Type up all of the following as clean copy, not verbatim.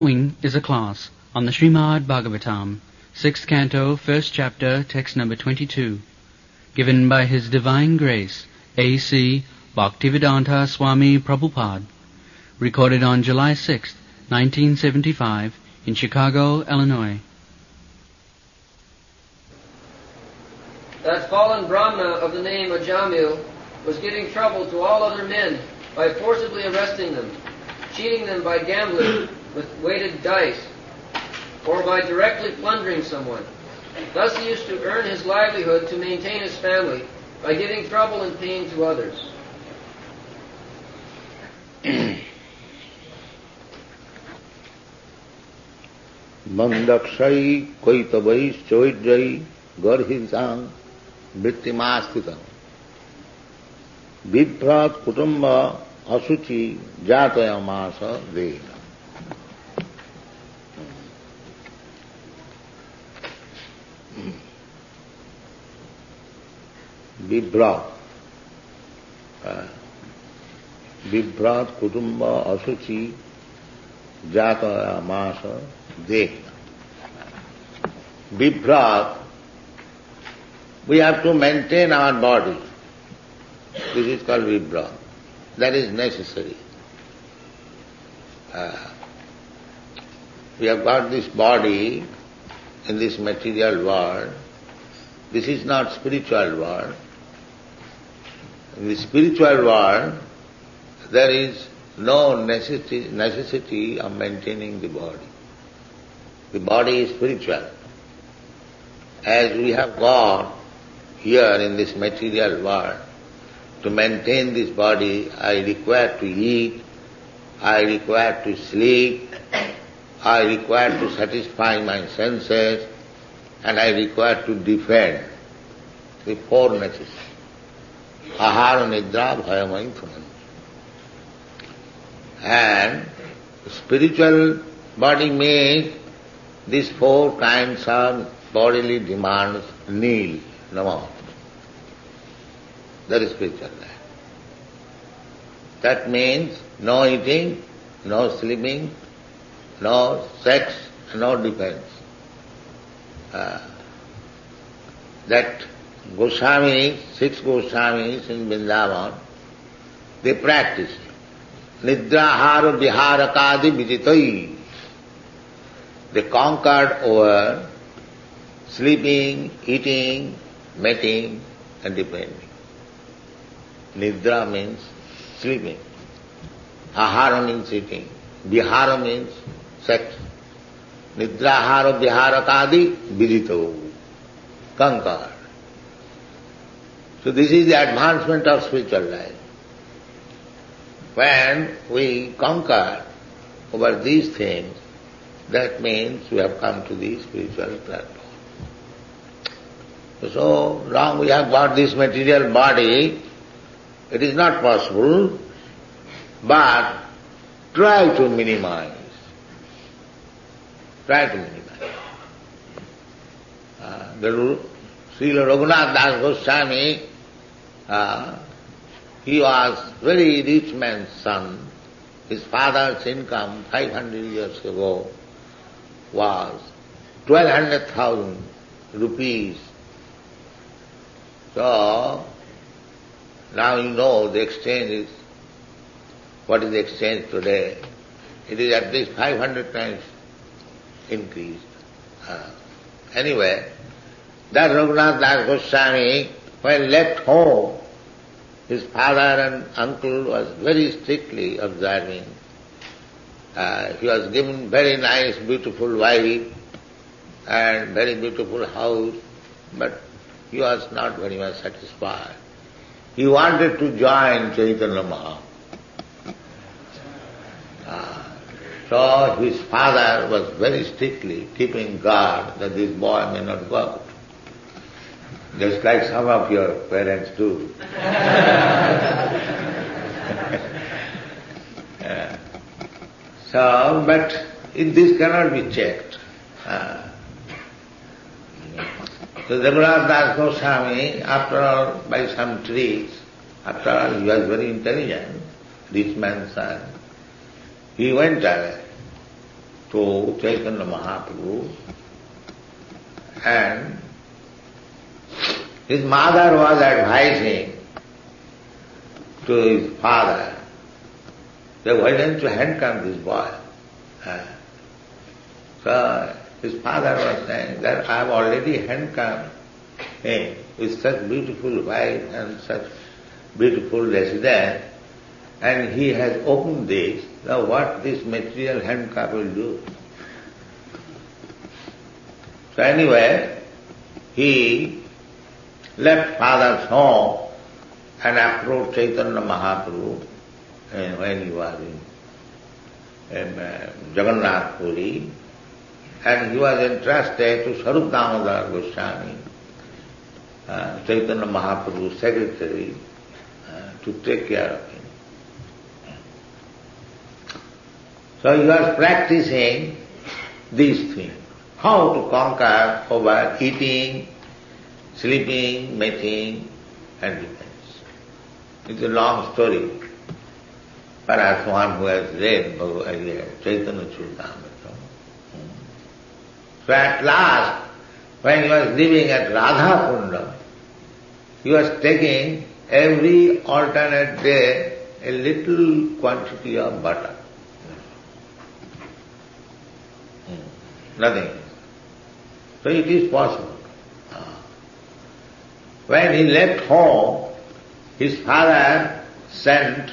Following is a class on the Srimad Bhagavatam, 6th Canto, 1st Chapter, text number 22, given by His Divine Grace, A.C. Bhaktivedanta Swami Prabhupada, recorded on July 6, 1975, in Chicago, Illinois. That fallen Brahma of the name Ajamil was giving trouble to all other men by forcibly arresting them, cheating them by gambling with weighted dice, or by directly plundering someone. Thus he used to earn his livelihood to maintain his family by giving trouble and pain to others. Mandaksai Kaitavai Choidjai Garhisang Vrittimastitam Vibhrat Kutumba Asuchi Jatayamasa Veda. Vibhrat Kutumba Asuchi Jatayamasa Veda. Vibhrat, we have to maintain our body. This is called vibhrat. That is necessary. We have got this body in this material world. This is not spiritual world. In the spiritual world, there is no necessity of maintaining the body. The body is spiritual. As we have got here in this material world, to maintain this body, I require to eat, I require to sleep, I require to satisfy my senses, and I require to defend the four necessities. Ahara, nidra, bhaya, mindfulness. And spiritual body means these four kinds of bodily demands nil, no. That is spiritual life. That means no eating, no sleeping, no sex, no defense. That Goswamis, 6 Goswamis in Vrindavan, they practice Nidrahara Viharakadi Vijitai. They conquered over sleeping, eating, mating and depending. Nidra means sleeping. Ahara means eating. Vihara means sex. Nidrahara viharakadi vidito. Conquered. So this is the advancement of spiritual life. When we conquer over these things, that means we have come to the spiritual platform. So long we have got this material body, it is not possible, but try to minimize. Try to minimize. Srila Raghunath Das Goswami, he was very rich man's son. His father's income 500 years ago was 1,200,000 rupees. So, now you know the exchange is, what is the exchange today? It is at least 500 times increased. Anyway, that Raghunath Das Goswami, when left home, his father and uncle was very strictly observing. He was given very nice, beautiful wife and very beautiful house, but he was not very much satisfied. He wanted to join Chaitanya Mahaprabhu. So his father was very strictly keeping guard that this boy may not go out. Just like some of your parents do. So, but this cannot be checked. So Raghunath Das Goswami, after all, by some tricks, after all, he was very intelligent, rich man's son, he went away. to Chaitanya Mahaprabhu, and his mother was advising to his father that why don't you handcuff this boy? So his father was saying that I have already handcuffed him with such beautiful wife and such beautiful residence, and he has opened this. Now what this material handcuff will do? So anyway, he left father's home and approached Chaitanya Mahaprabhu when he was in Jagannath Puri, and he was entrusted to Sarup Damodar Goswami, Chaitanya Mahaprabhu's secretary, to take care of him. So he was practicing these things, how to conquer over eating, sleeping, mating, and defense. It's a long story. Perhaps one who has read Chaitanya Charitamrita. So at last, when he was living at Radha Kunda, he was taking every alternate day a little quantity of butter. Nothing. So it is possible. When he left home, his father sent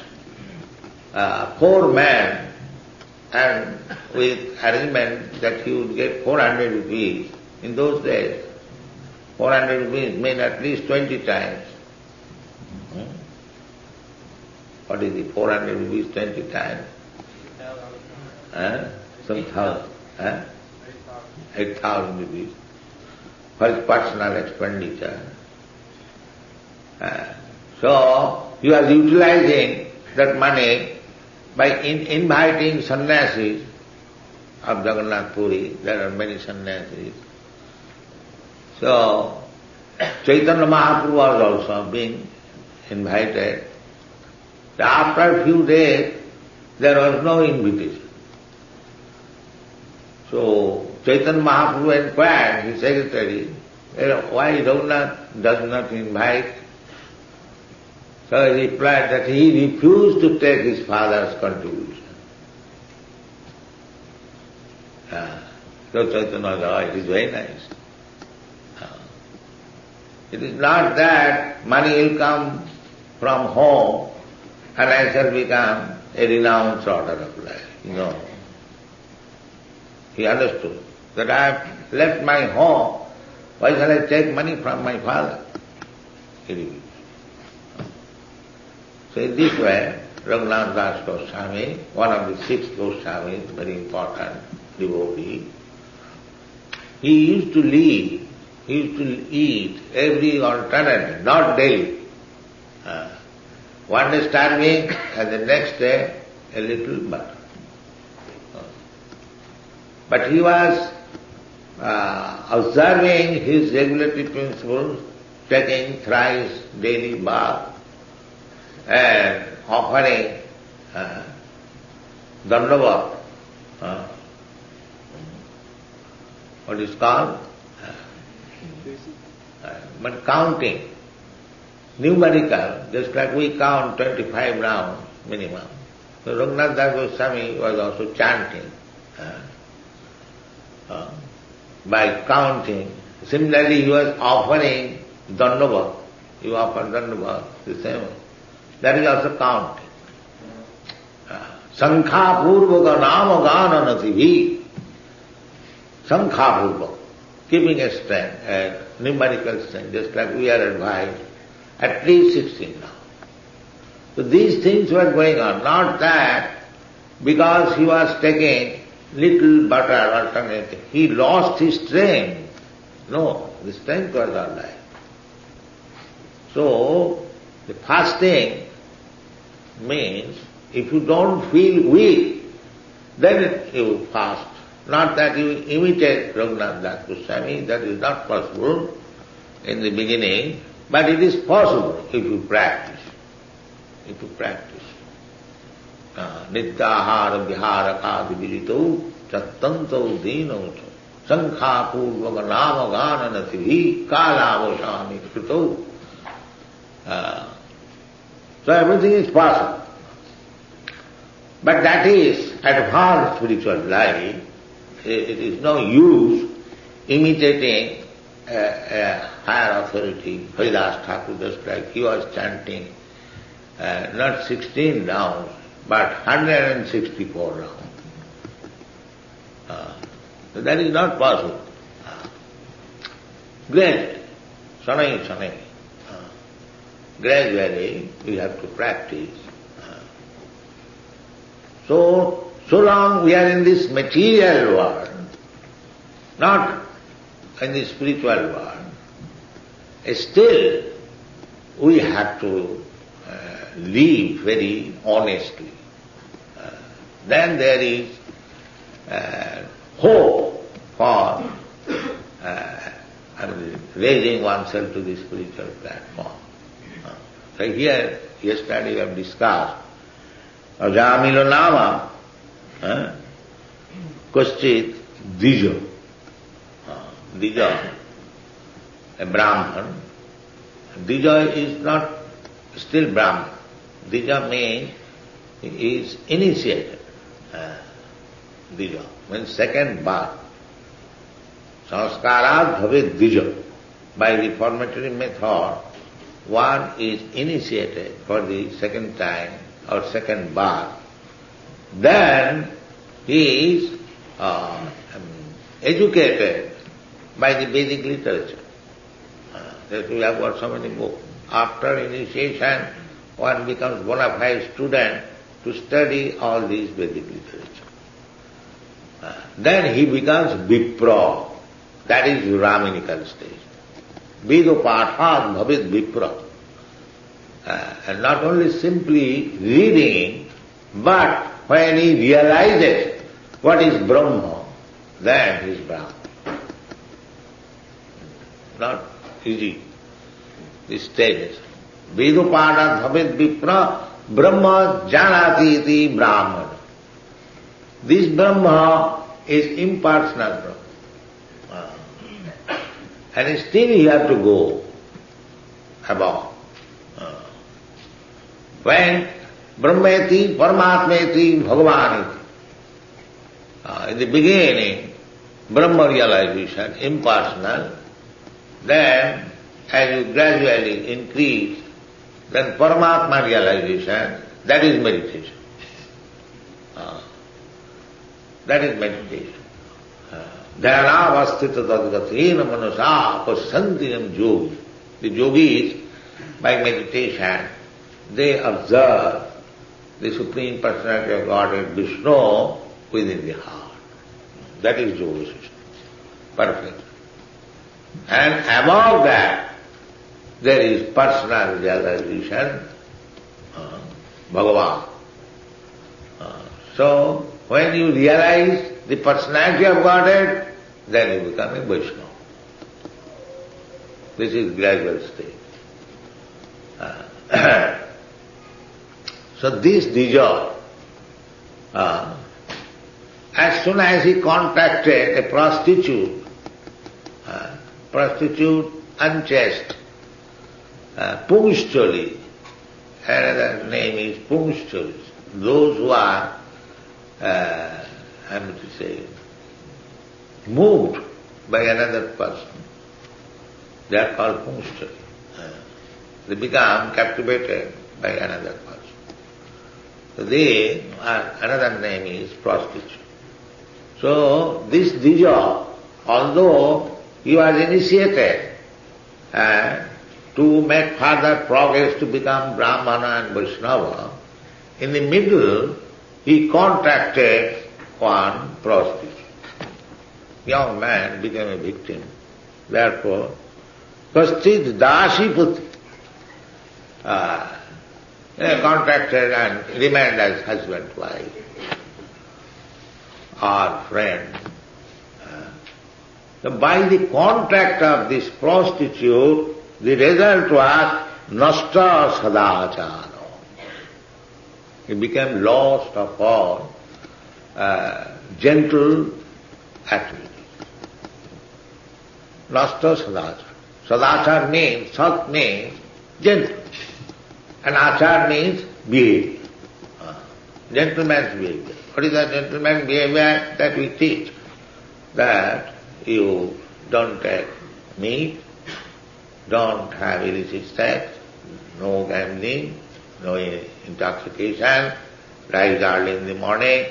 4 men, and with arrangement that he would get 400 rupees. In those days, 400 rupees mean at least 20 times. What is it? 400 rupees 20 times? Some thousand. 8,000 rupees for his personal expenditure. So he was utilizing that money by inviting sannyasis of Jagannath Puri. There are many sannyasis. So Chaitanya Mahaprabhu was also being invited. After a few days, there was no invitation. So Chaitanya Mahaprabhu inquired his secretary, why Raghunath does not invite? So he replied that he refused to take his father's contribution. So Chaitanya said, it is very nice. It is not that money will come from home and I shall become a renounced order of life. No. He understood that I have left my home, why shall I take money from my father? He refused. So in this way, Raghunath Das Goswami, one of the 6 Goswamis, very important devotee, he used to live, he used to eat every alternate, not daily. One day starving and the next day a little butter. But he was observing his regulatory principles, taking thrice daily bath and offering dandavat, what is called? But counting, numerical, just like we count 25 rounds minimum. So Raghunath Das Goswami was also chanting by counting. Similarly, he was offering dandavat. He offered dandavat, the same way. That is also counting. Sankha purvaka nama gana natibhi. Sankha purvaka. Keeping a strength, a numerical strength, just like we are advised, at least 16 now. So these things were going on, not that because he was taking little butter alternative, he lost his strength. No, the strength was all right. So, the fasting means if you don't feel weak, then you fast. Not that you imitate Raghunath Das Goswami, that is not possible in the beginning, but it is possible if you practice. If you practice. Nityahara vihara kadi virito chattanto dino sankha purvaga nama gana nati kalavasani krito. So everything is possible. But that is advanced spiritual life. It is no use imitating a higher authority. Haridas Thakur, just like he was chanting not 16 rounds, but 164 rounds. So that is not possible. Gradually, Sanai. Gradually we have to practice. So long we are in this material world, not in the spiritual world, still we have to live very honestly. Then there is hope for raising oneself to the spiritual platform. So here, yesterday we have discussed Ajamilo Nama, Koschit Dijo. Dija, a Brahman. Dija is not still Brahman. Dija means he is initiated. Dija means second birth. Sanskarat bhavet dija. By the formatory method, one is initiated for the second time or second birth. Then he is educated by the Vedic literature. That we have got so many books. After initiation, one becomes bona fide student to study all these Vedic literature. Then he becomes Vipra. That is Raminical stage. Vedo Pathat Bhavit Vipra. And not only simply reading, but when he realizes what is Brahma, then he is Brahma. Not easy, these stages. Vedo Pathat Bhavit Vipra Brahma Janati iti Brahmana. This Brahma is impersonal Brahma. And still you have to go above. When Brahmeti, Paramatmeti, Bhagavaniti. In the beginning, Brahma realization, impersonal, then as you gradually increase, then Paramatma realization, that is meditation. That is meditation. Dhyanavastita tadgatina manasa pasantiyam yogi. The yogis, by meditation, they observe the Supreme Personality of Godhead, Vishnu, within the heart. That is yoga system. Perfect. And above that, there is personal realization, Bhagavan. So, when you realize the personality of Godhead, then you become a Vaishnava. This is gradual stage. So this Dija, as soon as he contacted a prostitute unchaste, Pungschali, another name is Pungschali, those who are, moved by another person, they are called Pungschali. They become captivated by another person. So another name is prostitute. So this Dija, although he was initiated to make further progress to become Brahmana and Vaishnava, in the middle he contacted one prostitute. Young man became a victim. Therefore, Kaschid Dashi Puti contracted and remained as husband, wife, or friend. So by the contact of this prostitute, the result was nasta sadachara. He became lost of all gentle activity. Nasta sadachar. Sadachar means, sat means gentle. And achar means behavior. Gentleman's behavior. What is that gentleman's behavior? That we teach. That you don't take meat, don't have illicit sex, no gambling, no intoxication, rise early in the morning,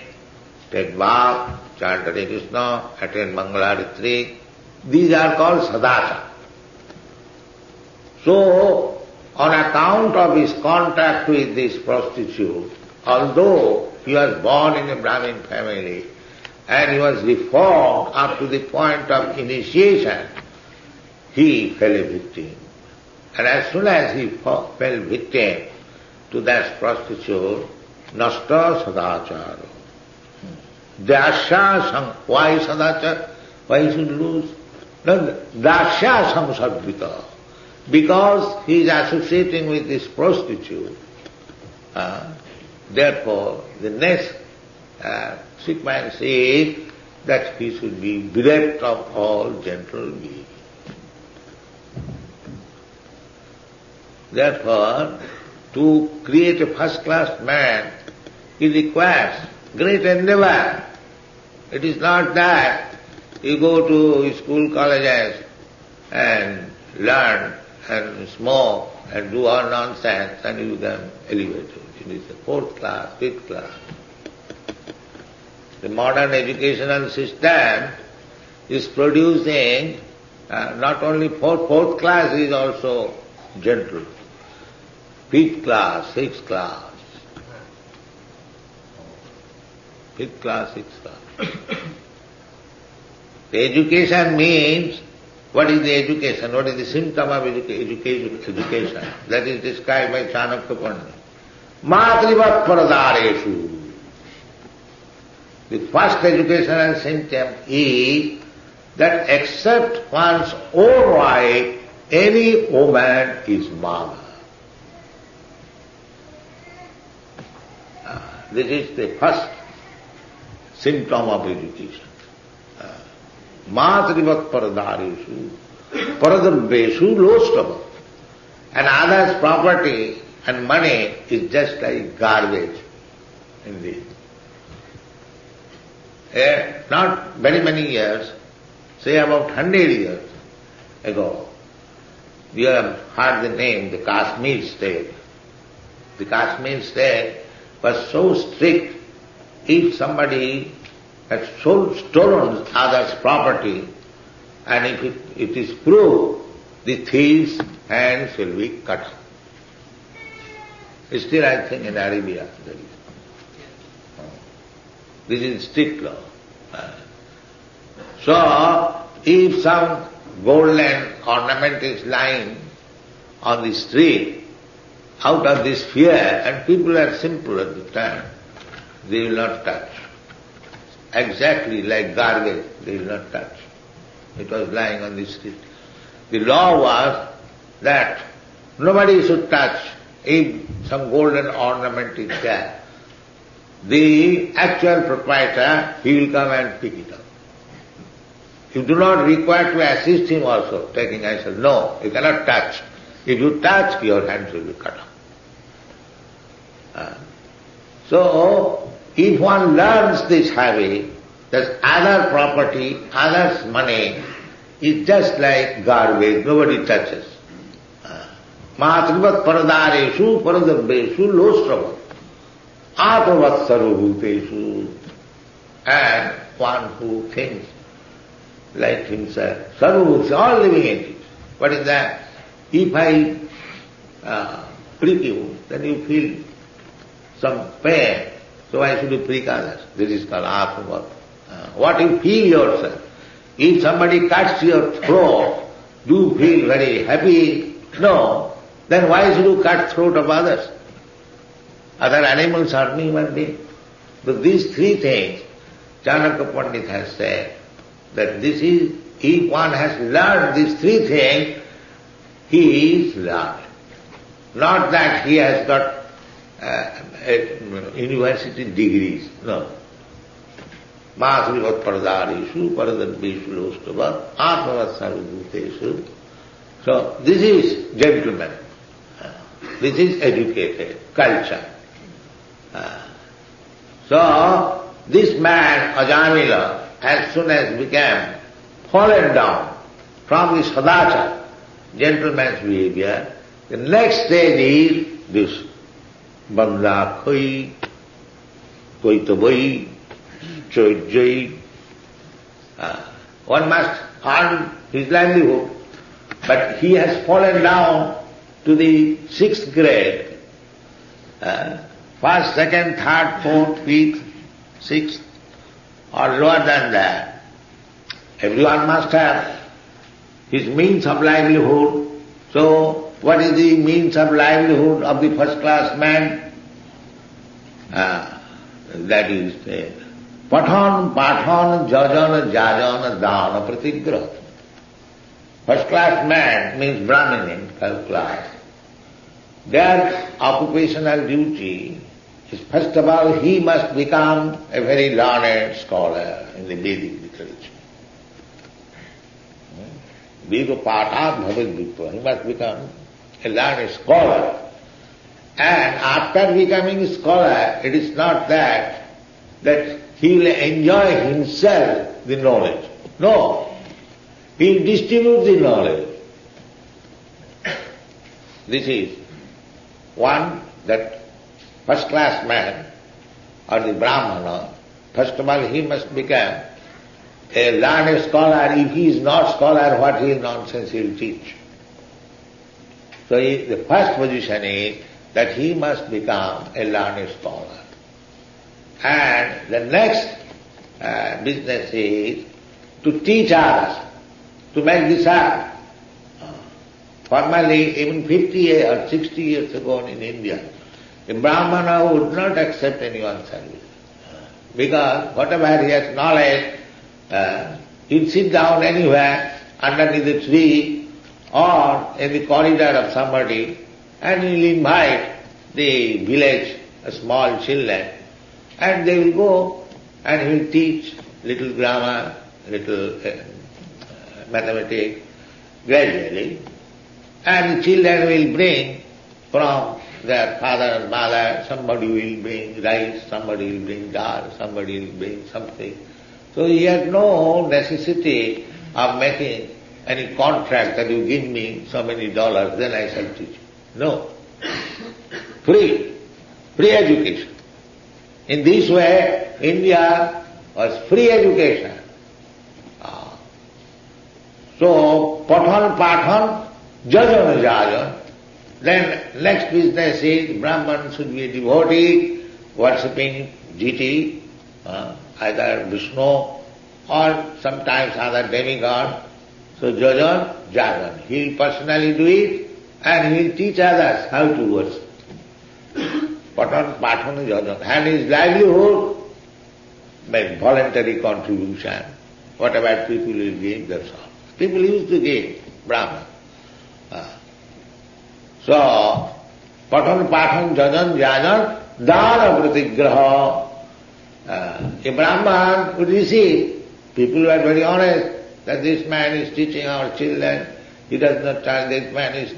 take bath, chant Hare Krishna, attend Mangala retreat. These are called sadachar. So, on account of his contact with this prostitute, although he was born in a Brahmin family and he was reformed up to the point of initiation, he fell a victim. And as soon as he fell victim to that prostitute, nasta sadachara. Dasya why sadachara? Why he should lose? No, dasya samsadvita. Because he is associating with this prostitute. Therefore, the next sequence is that he should be bereft of all gentle being. Therefore, to create a first-class man, it requires great endeavor. It is not that you go to school, colleges and learn and smoke and do all nonsense and you become elevated. It is the fourth class, fifth class. The modern educational system is producing not only fourth class is also gentle. Fifth class, sixth class. Fifth class, sixth class. The education means, what is the education? What is the symptom of education? That is described by Chanakya Pandit. Matrivat paradareshu. The first educational symptom is that except one's own wife, any woman is mother. This is the first symptom of education. Matrivat paradareshu, paradarbeshu lostava. And others' property and money is just like garbage in this. Not very many years, say about 100 years ago, you have heard the name, the Kashmir state. The Kashmir state was so strict, if somebody had stolen others' property, and if it is proved, the thief's hands will be cut off. Still, I think in Arabia there is. This is strict law. So, if some golden ornament is lying on the street, out of this fear, and people are simple at the time, they will not touch. Exactly like garbage, they will not touch. It was lying on the street. The law was that nobody should touch if some golden ornament is there. The actual proprietor, he will come and pick it up. You do not require to assist him also, taking answer. No, you cannot touch. If you touch, your hands will be cut off. So, if one learns this habit, that other property, others' money is just like garbage, nobody touches. Matrivat paradareshu paradarbeshu lostrava atavat sarvabhuteshu. And one who thinks like himself, sarvabhuta, all living entities. What is that? If I prick you, then you feel some pain, so why should you prick others? This is called atavat. What you feel yourself. If somebody cuts your throat, do you feel very happy? No. Then why should you cut throat of others? Other animals are human beings. But these three things, Chanakya Pandit has said, that this is, if one has learned these three things, he is learned. Not that he has got university degrees, no. Māsrivat paradarishu, paradadvishu lostava, atmavat sarvabhuteshu. So this is gentleman. This is educated, culture. So this man, Ajamila, as soon as became fallen down from the sadachara, gentleman's behavior, the next stage is this banda khoi, koitabai, choijai. One must earn his livelihood, but he has fallen down to the 6th grade. First, second, third, fourth, fifth, sixth, or lower than that. Everyone must have his means of livelihood. So, what is the means of livelihood of the first class man? That is Pathan, Pathan, Jajana, Jajana, Dana, Pratigraha. First class man means Brahmin in first class. Their occupational duty is, first of all, he must become a very learned scholar in the Vedic literature. Veda Patat Bhavat Vipra. He must become a learned scholar. And after becoming a scholar, it is not that he will enjoy himself the knowledge. No. He will distribute the knowledge. This is one, that first class man or the Brahmana, first of all he must become a learned scholar. If he is not scholar, what is nonsense he will teach. So the first position is that he must become a learned scholar. And the next business is to teach others, to make disciples. Formerly, even 50 years or 60 years ago in India, a Brahmana would not accept anyone's service. Because whatever he has knowledge, he'll sit down anywhere underneath a tree or in the corridor of somebody, and he'll invite the village, small children, and they will go and he'll teach little grammar, little mathematics, gradually. And the children will bring from their father and mother, somebody will bring rice, somebody will bring dal, somebody will bring something. So he had no necessity of making any contract that you give me so many dollars, then I shall teach you. No. Free education. In this way, India was free education. So, Pathan, Jajana Jajana. Then next business is Brahman should be a devotee, worshipping deity, either Vishnu or sometimes other demigod. So Jajana, Jajana. He will personally do it and he will teach others how to worship. Pathan, Jajana. And his livelihood by voluntary contribution, whatever people will give, that's all. People used to give Brahman. So, Pathan, Jajan, Dana Pratigraha. A Brahman would receive. People were very honest that this man is teaching our children. He does not tell this man is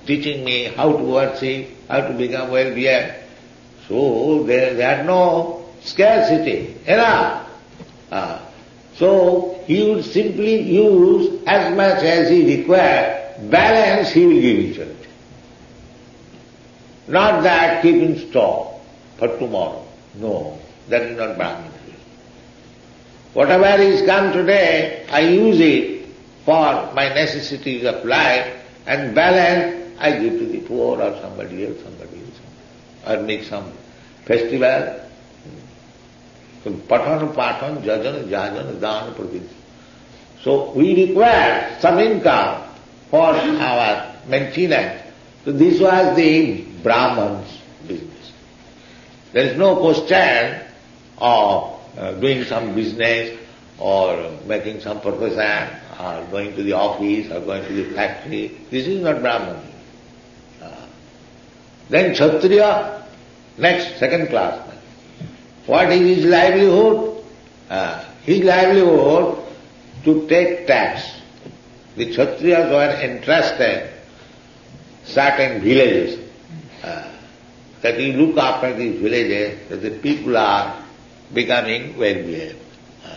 teaching me how to worship, how to become well-behaved. So they had no scarcity, enough. So he would simply use as much as he required. Balance he will give in church. Not that keep in store for tomorrow. No, that is not Brahmin. Whatever is come today, I use it for my necessities of life, and balance I give to the poor or somebody else, or make some festival. So Pathan, Jajana, Dana, Pratik. So we require some income for our maintenance. So this was the Brahman's business. There is no question of doing some business or making some profession or going to the office or going to the factory. This is not Brahman. Then Kshatriya, next, second class man. What is his livelihood? His livelihood to take tax. The Kshatriyas were entrusted certain villages, that you look after these villages, that the people are becoming well behaved.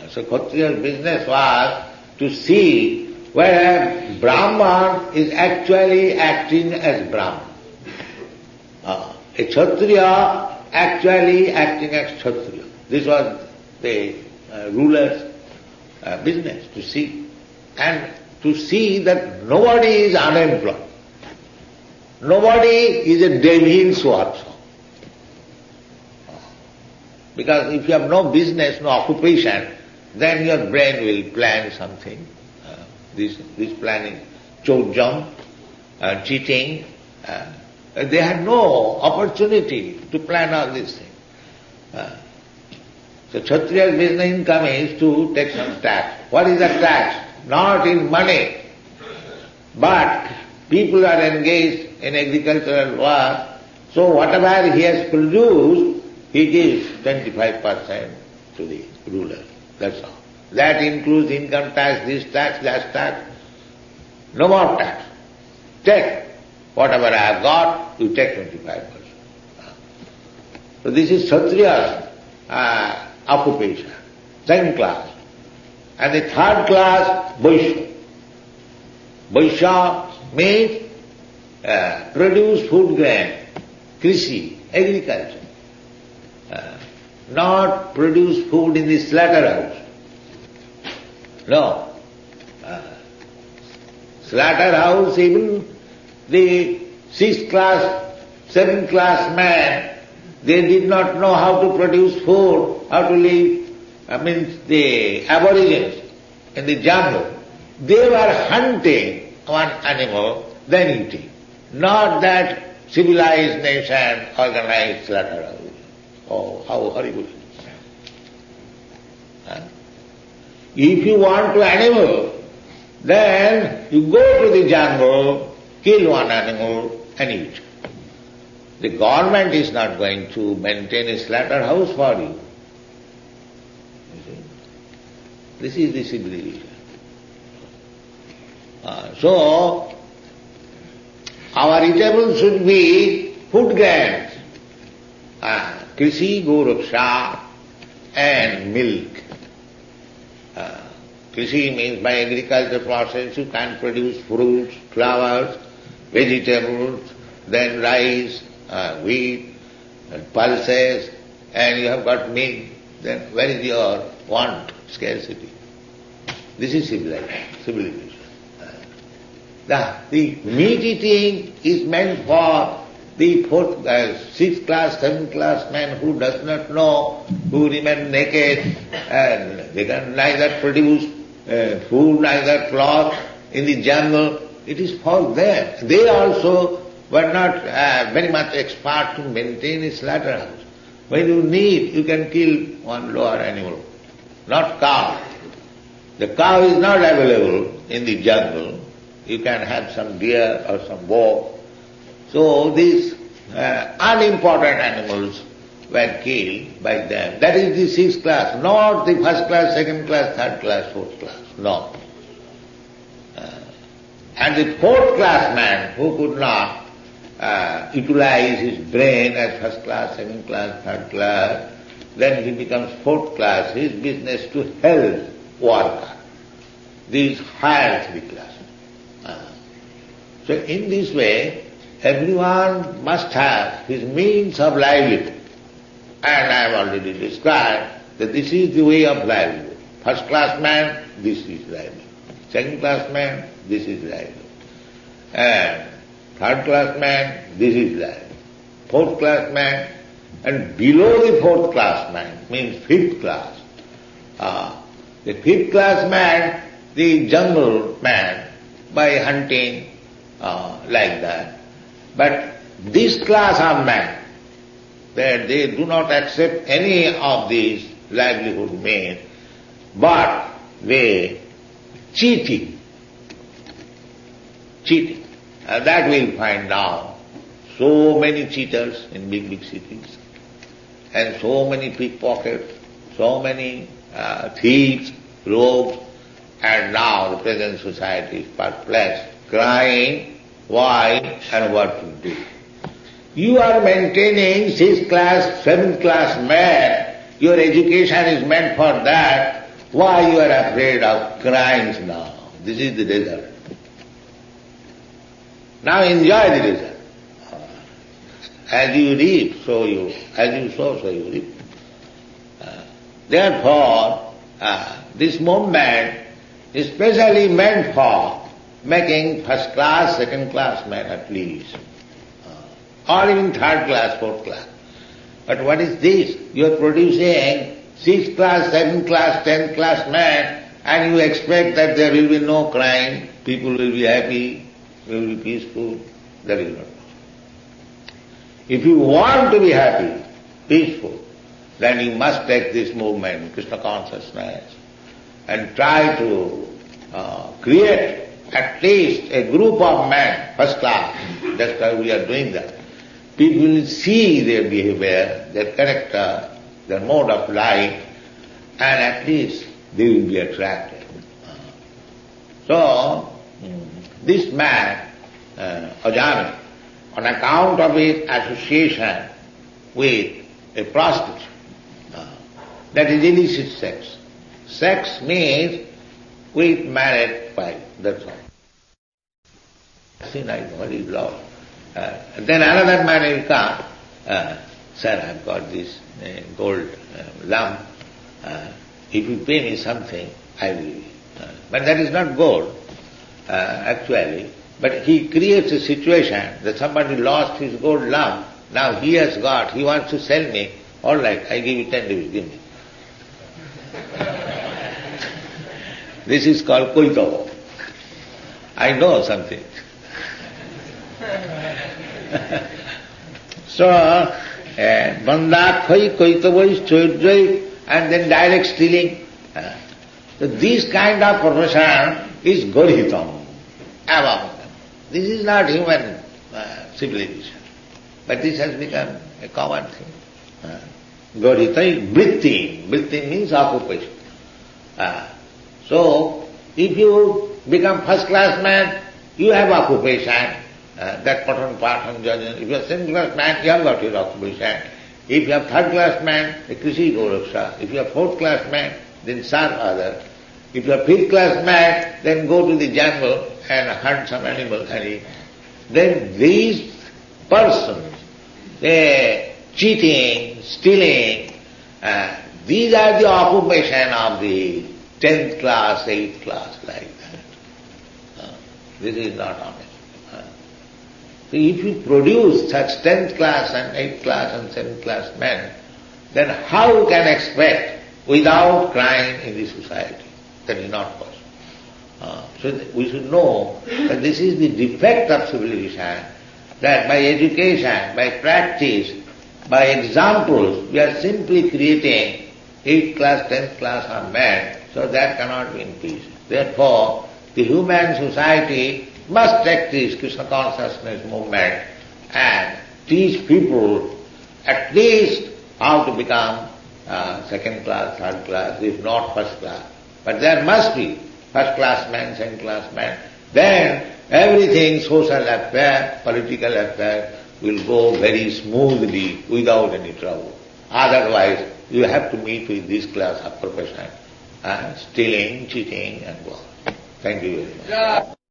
So Kshatriya's business was to see whether Brahman is actually acting as Brahman. A Kshatriya actually acting as Kshatriya. This was the ruler's business, to see. And to see that nobody is unemployed. Nobody is a devil's workshop. Because if you have no business, no occupation, then your brain will plan something. This planning, chojam, cheating. They had no opportunity to plan all these things. So Kshatriya's business income is to take some tax. What is the tax? Not in money, but people are engaged in agricultural work, so whatever he has produced, he gives 25% to the ruler. That's all. That includes income tax, this tax, that tax. No more tax. Take whatever I have got, you take 25%. So this is Kshatriya's occupation, second class. And the third class, Vaishya. Vaishya means produce food grain, krishi, agriculture. Not produce food in the slaughterhouse. No. Slaughterhouse, even the 6th class, 7th class man, they did not know how to produce food, how to live. The aborigines in the jungle, they were hunting one animal, then eating. Not that civilized nation organized slaughterhouse. Oh, how horrible. If you want to animal, then you go to the jungle, kill one animal and eat. The government is not going to maintain a slaughterhouse for you. This is the civilization. So, our eatables should be food grains, krishi, goraksha, and milk. Krishi means by agriculture process you can produce fruits, flowers, vegetables, then rice, wheat, and pulses, and you have got meat. Then where is your want, scarcity? This is civilization. The meat eating is meant for the 6th class, 7th class man who does not know, who remain naked, and they can neither produce food, neither cloth in the jungle. It is for them. They also were not very much expert to maintain a slaughterhouse. When you need, you can kill one lower animal, not cow. The cow is not available in the jungle. You can have some deer or some boar. So these unimportant animals were killed by them. That is the 6th class, not the 1st class, 2nd class, 3rd class, 4th class. No. And the 4th class man who could not utilize his brain as 1st class, 2nd class, 3rd class, then he becomes 4th class. His business to help worker. These higher 3 classes. So in this way, everyone must have his means of livelihood. And I have already described that this is the way of livelihood. 1st class man, this is livelihood. 2nd class man, this is livelihood. And 3rd class man, this is livelihood. 4th class man, and below the 4th class man, means 5th class. The 5th class man, the jungle man, by hunting, like that. But this class of man, they do not accept any of these livelihood means, but they cheating. That we'll find now. So many cheaters in big cities. and so many pickpockets, so many thieves, rogues, and now the present society is perplexed, crying why and what to do. You are maintaining 6th class, 7th class man. Your education is meant for that. Why you are afraid of crimes now? This is the result. Now enjoy the result. As you reap, so you, as you sow, so you reap. Therefore, this movement is specially meant for making 1st class, 2nd class men at least, or even 3rd class, 4th class. But what is this? You are producing 6th class, 7th class, 10th class men, and you expect that there will be no crime, people will be happy, will be peaceful. That is not. If you want to be happy, peaceful, then you must take this movement, Krishna consciousness, and try to create at least a group of men, 1st class. That's why we are doing that. People will see their behavior, their character, their mode of life, and at least they will be attracted. So, this man, Ajami, on account of his association with a prostitute, that is illicit sex. Sex means with married wife, that's all. Sin I know, is love. Then another man will come, sir, I've got this gold lump. If you pay me something, I will. But that is not gold, actually. But he creates a situation that somebody lost his gold lump, now he has got, he wants to sell me, all right, I give you 10 rupees, give me. This is called koitavo. I know something. So, bandhakhoi, koitavo, choidjoi, and then direct stealing. So this kind of profession is gorihitam among them. This is not human civilization, but this has become a common thing. Gorihitam, vritti. Vritti means occupation. So, if you become 1st class man, you have occupation, that patan, jajan. If you are 2nd class man, you have got your occupation. If you are 3rd class man, the krishi goraksha. If you are 4th class man, then serve other. If you are 5th class man, then go to the jungle and hunt some animal and eat. Then these persons, they cheating, stealing, these are the occupation of the 10th class, 8th class, like that. This is not honest. So if you produce such 10th class and 8th class and 7th class men, then how you can expect without crime in the society? That is not possible. So we should know that this is the defect of civilization, that by education, by practice, by examples, we are simply creating 8th class, 10th class of men, so that cannot be in peace. Therefore, the human society must take this Krishna consciousness movement and teach people at least how to become 2nd class, 3rd class, if not 1st class. But there must be 1st class man, 2nd class man. Then everything, social affair, political affair, will go very smoothly without any trouble. Otherwise, you have to meet with this class of profession, stealing, cheating, and so on. Thank you very much.